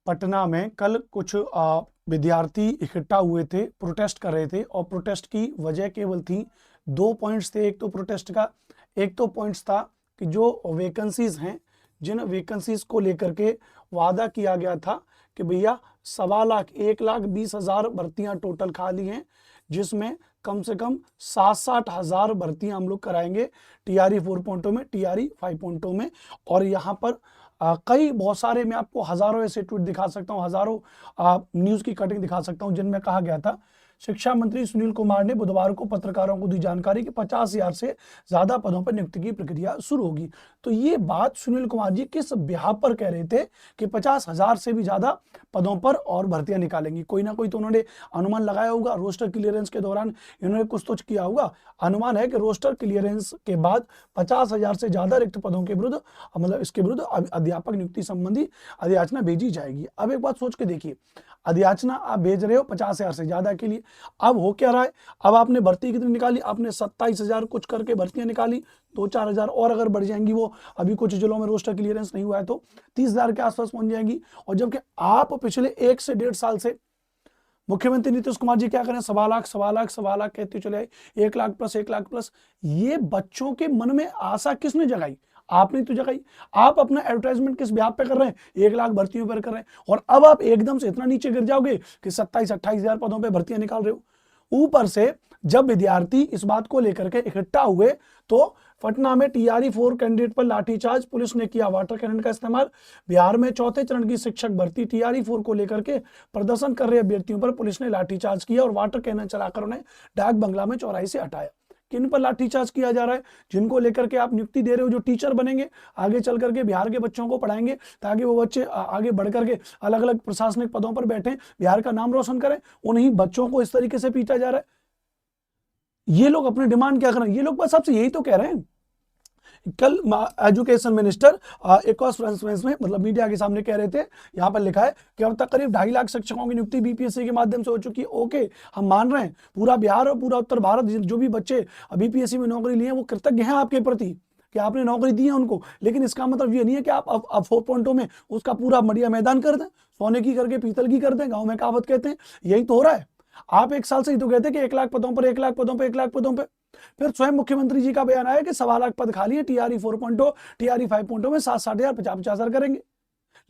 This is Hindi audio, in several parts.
पटना में कल कुछ विद्यार्थी इकट्ठा हुए थे, प्रोटेस्ट कर रहे थे और प्रोटेस्ट की वजह केवल थी 2 पॉइंट्स थे। एक तो प्रोटेस्ट का एक तो पॉइंट्स था कि जो वैकेंसीज हैं, जिन वैकेंसीज को लेकर के वादा किया गया था कि भैया 1,20,000 भर्तियां टोटल खाली हैं, जिसमें कम से कम 60,000 भर्तियां हम लोग कराएंगे TRE 4.0 में, TRE 5.0 में। और यहाँ पर कई बहुत सारे, मैं आपको हजारों ऐसे ट्वीट दिखा सकता हूँ, हजारों न्यूज की कटिंग दिखा सकता हूँ जिनमें कहा गया था। शिक्षा मंत्री सुनील कुमार ने बुधवार को पत्रकारों को दी जानकारी कि 50,000 से ज्यादा पदों पर नियुक्ति की प्रक्रिया शुरू होगी। तो ये बात सुनील कुमार जी किस बिहार पर कह रहे थे कि 50,000 से भी ज्यादा पदों पर और भर्तियां निकालेंगी? कोई ना कोई तो उन्होंने अनुमान लगाया होगा। रोस्टर क्लियरेंस के दौरान इन्होंने कुछ तो किया होगा। अनुमान है कि रोस्टर क्लियरेंस के बाद 50,000 से ज्यादा रिक्त पदों के विरुद्ध, मतलब इसके विरुद्ध अध्यापक नियुक्ति संबंधी अधियाचना भेजी जाएगी। अब एक बात सोच के देखिए, अधियाचना आप भेज रहे हो 50,000 से ज्यादा के लिए। अब हो क्या रहा है? अब आपने भर्ती कितनी निकाली? आपने 27,000 कुछ करके भर्तियां निकाली, 2-4 हजार और अगर बढ़ जाएंगी, वो अभी कुछ जिलों में रोस्टर क्लियरेंस नहीं हुआ है तो 30,000 के आसपास पहुंच जाएंगी। और जबकि आप पिछले 1 से 1.5 साल से मुख्यमंत्री नीतीश कुमार जी क्या करें, 1,15,00,000 कहते चले, 1 लाख प्लस 1 लाख प्लस। ये बच्चों के मन में आशा किसने जगाई? आपने तो जगाई। आप अपना एडवर्टाइजमेंट किस ब्याह पे कर रहे हैं? 1 लाख भर्तियों पर कर रहे हैं। और अब आप एकदम से इतना नीचे गिर जाओगे कि 27-28 हजार पदों पे भर्तियां निकाल रहे हो। ऊपर से जब विद्यार्थी इस बात को लेकर के इकट्ठा हुए तो पटना में TRE 4 कैंडिडेट पर लाठीचार्ज, पुलिस ने किया वाटर कैनन का इस्तेमाल। बिहार में चौथे चरण की शिक्षक भर्ती TRE 4 को लेकर के प्रदर्शन कर रहे अभ्यर्थियों पर पुलिस ने लाठीचार्ज किया और वाटर कैनन चलाकर उन्हें डाक बंगला में चौराहे से हटाया। किन पर लाठीचार्ज किया जा रहा है? जिनको लेकर के आप नियुक्ति दे रहे हो, जो टीचर बनेंगे, आगे चल करके बिहार के बच्चों को पढ़ाएंगे ताकि वो बच्चे आगे बढ़ करके अलग अलग प्रशासनिक पदों पर बैठे, बिहार का नाम रोशन करें। उन्हीं बच्चों को इस तरीके से पीटा जा रहा है। ये लोग अपने डिमांड क्या कर रहे हैं? ये लोग बस आपसे यही तो कह रहे हैं। कल एजुकेशन मिनिस्टर एक कॉन्फ्रेंस में, मतलब मीडिया के सामने कह रहे थे, यहाँ पर लिखा है कि अब तक करीब 2.5 लाख शिक्षकों की नियुक्ति BPSC के माध्यम से हो चुकी है। ओके, हम मान रहे हैं, पूरा बिहार और पूरा उत्तर भारत जो भी बच्चे BPSC में नौकरी लिए हैं वो कृतज्ञ हैं आपके प्रति कि आपने नौकरी दी है उनको। लेकिन इसका मतलब ये नहीं है कि आप अब 4.0 में उसका पूरा मड़िया मैदान कर दें, सोने की करके पीतल की कर दें। गाँव में कहावत कहते हैं, यही तो हो रहा है। आप 1 साल से ही तो कहते हैं कि 1 लाख पदों पर, 1 लाख पदों पर, 1 लाख पदों पर। फिर स्वयं मुख्यमंत्री जी का बयान आया कि 1.25 लाख पद खाली है, TRE 4.0, TRE 5.0 में 60,000 50,000 करेंगे।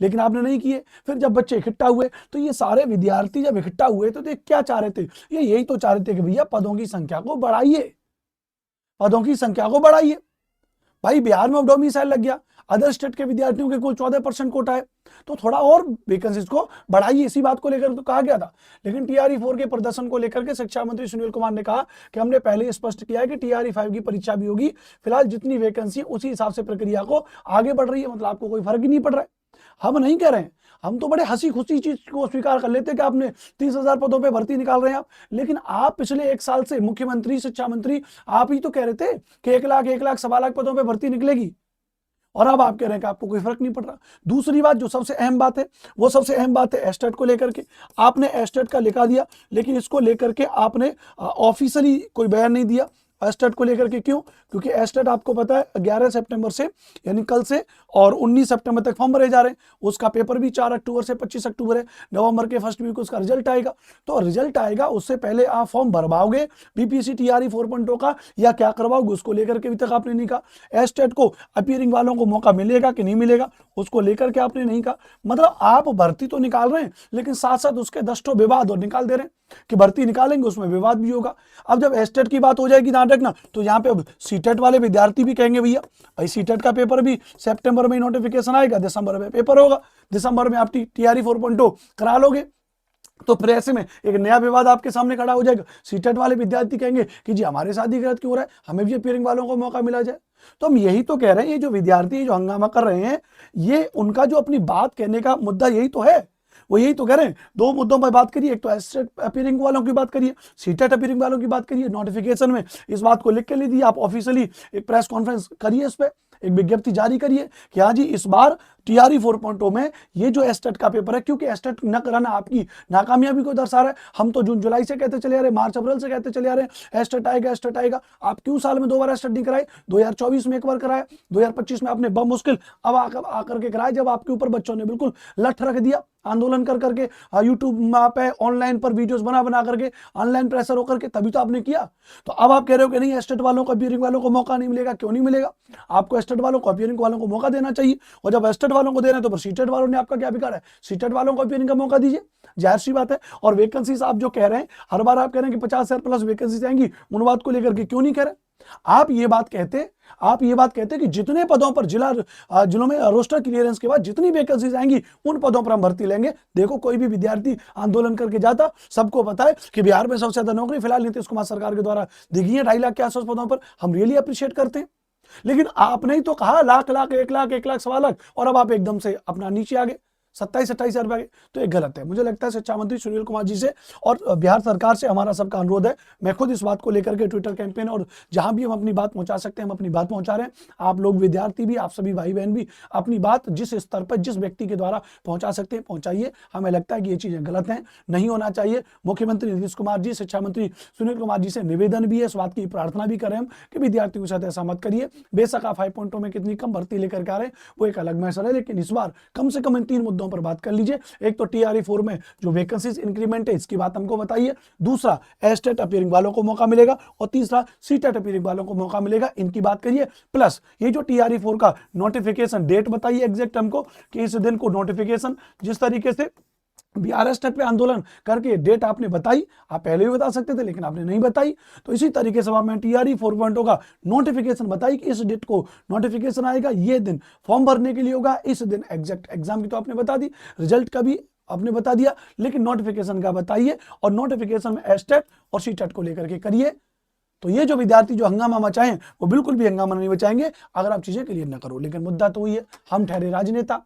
लेकिन आपने नहीं किए। फिर जब बच्चे इकट्ठा हुए तो ये सारे विद्यार्थी जब इकट्ठा हुए तो ये क्या चाह रहे थे? ये यही तो चाह रहे थे कि भैया पदों की संख्या को बढ़ाइए, पदों की संख्या को बढ़ाइए। भाई बिहार में डोमिसाइल लग गया, अदर स्टेट के विद्यार्थियों के कुल 14% कोटा है, तो थोड़ा और वैकेंसीज को बढ़ाइए। इसी बात को लेकर तो कहा गया था। लेकिन TRE 4 के प्रदर्शन को लेकर के शिक्षा मंत्री सुनील कुमार ने कहा कि हमने पहले ही स्पष्ट किया है कि TRE 5 की परीक्षा भी होगी। फिलहाल जितनी वैकेंसी उसी हिसाब से प्रक्रिया को आगे बढ़ रही है। मतलब आपको कोई फर्क ही नहीं पड़ रहा है। हम नहीं कह रहे हैं, हम तो बड़े हंसी खुशी चीज को स्वीकार कर लेते हैं कि आपने 30,000 पदों पे भर्ती निकाल रहे हैं आप। लेकिन आप पिछले 1 साल से मुख्यमंत्री, शिक्षा मंत्री, आप ही तो कह रहे थे कि 1 लाख 1,00,000 1.25 लाख पदों पे भर्ती निकलेगी, और अब आप कह रहे हैं कि आपको कोई फर्क नहीं पड़ रहा। दूसरी बात, जो सबसे अहम बात है, वो सबसे अहम बात है एस्टेट को लेकर के। आपने एस्टेट का लिखा दिया, लेकिन इसको लेकर के आपने ऑफिशियली कोई बयान नहीं दिया एस्टेट को लेकर के। क्यों? क्योंकि एस्टेट आपको पता है 11 सितंबर से, यानी कल से, और 19 सितंबर तक फॉर्म भरे जा रहे हैं। उसका पेपर भी 4 अक्टूबर से 25 अक्टूबर है। नवंबर के फर्स्ट वीक उसका रिजल्ट आएगा। तो रिजल्ट आएगा, उससे पहले आप फॉर्म भरवाओगे BPSC TRE 4.0 का, या क्या करवाओगे, उसको लेकर के अभी तक आपने नहीं कहा। एस्टेट को अपीयरिंग वालों को मौका मिलेगा कि नहीं मिलेगा, उसको लेकर के आपने नहीं कहा। मतलब आप भर्ती तो निकाल रहे हैं, लेकिन साथ साथ उसके 10 विवाद और निकाल दे रहे हैं कि भर्ती निकालेंगे उसमें विवाद भी होगा। अब जब एस्टेट की बात हो जाएगी ध्यान रखना, तो यहाँ पे अब सीटेट वाले विद्यार्थी भी कहेंगे भैया भाई सीटेट का पेपर भी सितंबर में नोटिफिकेशन आएगा, दिसंबर में पेपर होगा, दिसंबर में आप TRE 4.0 करा लोगे। तो फिर ऐसे में एक नया विवाद आपके सामने खड़ा हो जाएगा। सीटेट वाले विद्यार्थी कहेंगे कि जी हमारे साथ ही गलत क्यों हो रहा है, हमें भी अपीयरिंग वालों को मौका मिला जाए। तो हम यही तो कह रहे हैं, ये जो विद्यार्थी जो हंगामा कर रहे हैं, ये उनका जो अपनी बात कहने का मुद्दा यही तो है। वो यही तो कह रहे हैं, 2 मुद्दों पर बात करिए। एक तो एस्टेट अपीयरिंग वालों की बात करिए, सीटेट अपीयरिंग वालों की बात करिए। नोटिफिकेशन में इस बात को लिख के ले दिए, आप ऑफिशियली एक प्रेस कॉन्फ्रेंस करिए, इस पर एक विज्ञप्ति जारी करिए कि हाँ जी इस बार टीआरई 4.0 में ये जो एस्टेट का पेपर है, क्योंकि एस्टेट न कराना आपकी नाकामयाबी को दर्शा रहा है। हम तो जून जुलाई से कहते चले आ रहे, मार्च अप्रैल से कहते चले आ रहे एस्टेट आएगा एस्टेट आएगा। आप क्यों साल में 2 बार एस्टेट नहीं कराए? 2024 में 1 बार कराया, 2025 में आपने बमुश्किल अब आकर के कराया, जब आपके ऊपर बच्चों ने बिल्कुल लठ रख दिया, आंदोलन कर करके यूट्यूब पे ऑनलाइन पर वीडियोस बना बना करके, ऑनलाइन प्रेशर होकर के, तभी तो आपने किया। तो अब आप कह रहे हो कि नहीं एस्टेट वालों को, अपियरिंग वालों को मौका नहीं मिलेगा। क्यों नहीं मिलेगा? आपको एस्टेट वालों को, अपियरिंग वालों को मौका देना चाहिए। और जब एस्टेट वालों को दे रहे हैं तो फिर सीटेट वालों ने आपका क्या बिगाड़ा है? सीटेट वालों को अपियरिंग का मौका दीजिए, जाहिर सी बात है। और वैकेंसीज आप जो कह रहे हैं, हर बार आप कह रहे हैं कि 50,000 प्लस वैकेंसीज आएंगी, उन बात को लेकर के क्यों नहीं कह रहे? आप ये बात कहते कि जितने पदों पर जिलों में रोस्टर क्लियरेंस के बाद जितनी वैकेंसीज आएंगी उन पदों पर हम भर्ती लेंगे। देखो, कोई भी विद्यार्थी आंदोलन करके जाता, सबको पता है कि बिहार में सबसे ज्यादा नौकरी फिलहाल नीतीश कुमार सरकार के द्वारा दी गई है, 2.5 लाख के आसपास पदों पर। हम रियली अप्रिशिएट करते हैं। लेकिन आपने ही तो कहा लाख लाख 1 लाख 1 लाख 1.25 लाख, और अब आप एकदम से अपना नीचे आ गए 27-28 हजार रुपए। तो ये गलत है। मुझे लगता है शिक्षा मंत्री सुनील कुमार जी से और बिहार सरकार से हमारा सबका अनुरोध है। मैं खुद इस बात को लेकर के ट्विटर कैंपेन और जहां भी हम अपनी बात पहुंचा सकते हैं हम अपनी बात पहुंचा रहे हैं। आप लोग विद्यार्थी भी, आप सभी भाई बहन भी अपनी बात जिस स्तर पर जिस व्यक्ति के द्वारा पहुंचा सकते हैं पहुंचाइए। हमें लगता है कि ये चीजें गलत हैं, नहीं होना चाहिए। मुख्यमंत्री नीतीश कुमार जी, शिक्षा मंत्री सुनील कुमार जी से निवेदन भी है, इस बात की प्रार्थना भी करें हम कि विद्यार्थियों के साथ ऐसा मत करिए। बेशक आप 5.0 में कितनी कम भर्ती लेकर के आ रहे हैं वो एक अलग मैटर है, लेकिन इस बार कम से कम इन 3 मुद्दों पर बात कर लीजिए। एक तो टीआरई 4 में जो वैकेंसीज इंक्रीमेंट है इसकी बात हमको बताइए, दूसरा एस्टेट अपीयरिंग वालों को मौका मिलेगा, और तीसरा सीटेट अपीयरिंग वालों को मौका मिलेगा, इनकी बात करिए। प्लस ये जो टीआरई 4 का नोटिफिकेशन डेट बताइए एग्जैक्ट हमको, कि इस दिन को नोटिफिकेशन, जिस तरीके से बिहार एस्टेट पे आंदोलन करके डेट आपने बताई, आप पहले भी बता सकते थे लेकिन आपने नहीं बताई। तो इसी तरीके से आपने टीआरई 4.0 का नोटिफिकेशन बताई कि इस डेट को नोटिफिकेशन आएगा, ये दिन फॉर्म भरने के लिए होगा, इस दिन एग्जैक्ट एग्जाम की तो आपने बता दी, रिजल्ट का भी आपने बता दिया, लेकिन नोटिफिकेशन का बताइए। और नोटिफिकेशन में एस्टेट और सीटेट को लेकर के करिए। तो ये जो विद्यार्थी जो हंगामा मचाएं वो बिल्कुल भी हंगामा नहीं मचाएंगे अगर आप चीजें क्लियर ना करो। लेकिन मुद्दा तो वही है, हम ठहरे राजनेता,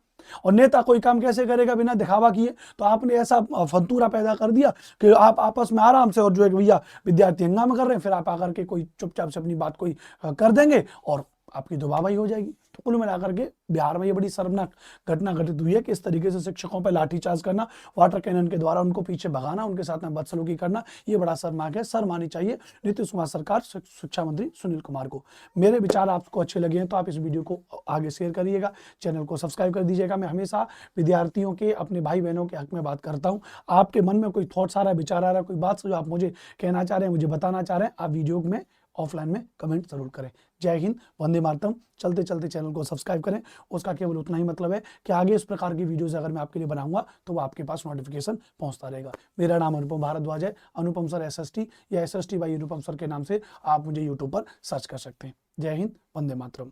और नेता कोई काम कैसे करेगा बिना दिखावा किए। तो आपने ऐसा फंतूरा पैदा कर दिया कि आप आपस में आराम से, और जो एक भैया विद्यार्थी हंगामा कर रहे हैं, फिर आप आकर के कोई चुपचाप से अपनी बात कोई कर देंगे और आपकी तो वाहवाही हो जाएगी। तो कुल मिलाकर के बिहार में ये बड़ी शर्मनाक घटना घटित हुई है कि इस तरीके से शिक्षकों पर लाठीचार्ज करना, वाटर कैनन के द्वारा उनको पीछे भगाना, उनके साथ में बदसलूकी करना, ये बड़ा शर्मनाक है। शर्म आनी चाहिए नीतीश कुमार सरकार, शिक्षा मंत्री सुनील कुमार को। मेरे विचार आपको अच्छे लगे हैं तो आप इस वीडियो को आगे शेयर करिएगा, चैनल को सब्सक्राइब कर दीजिएगा। मैं हमेशा विद्यार्थियों के, अपने भाई बहनों के हक में बात करता हूँ। आपके मन में कोई थॉट्स आ रहा है, विचार आ रहा है, कोई बात जो आप मुझे कहना चाह रहे हैं, मुझे बताना चाह रहे हैं, आप वीडियो में ऑफलाइन में कमेंट जरूर करें। जय हिंद, वंदे मातरम। चलते चलते चैनल को सब्सक्राइब करें, उसका केवल उतना ही मतलब है कि आगे इस प्रकार की वीडियोस अगर मैं आपके लिए बनाऊंगा तो वो आपके पास नोटिफिकेशन पहुंचता रहेगा। मेरा नाम अनुपम भारद्वाज है, अनुपम सर SST या SST बाई अनुपम सर के नाम से आप मुझे यूट्यूब पर सर्च कर सकते हैं। जय हिंद, वंदे मातरम।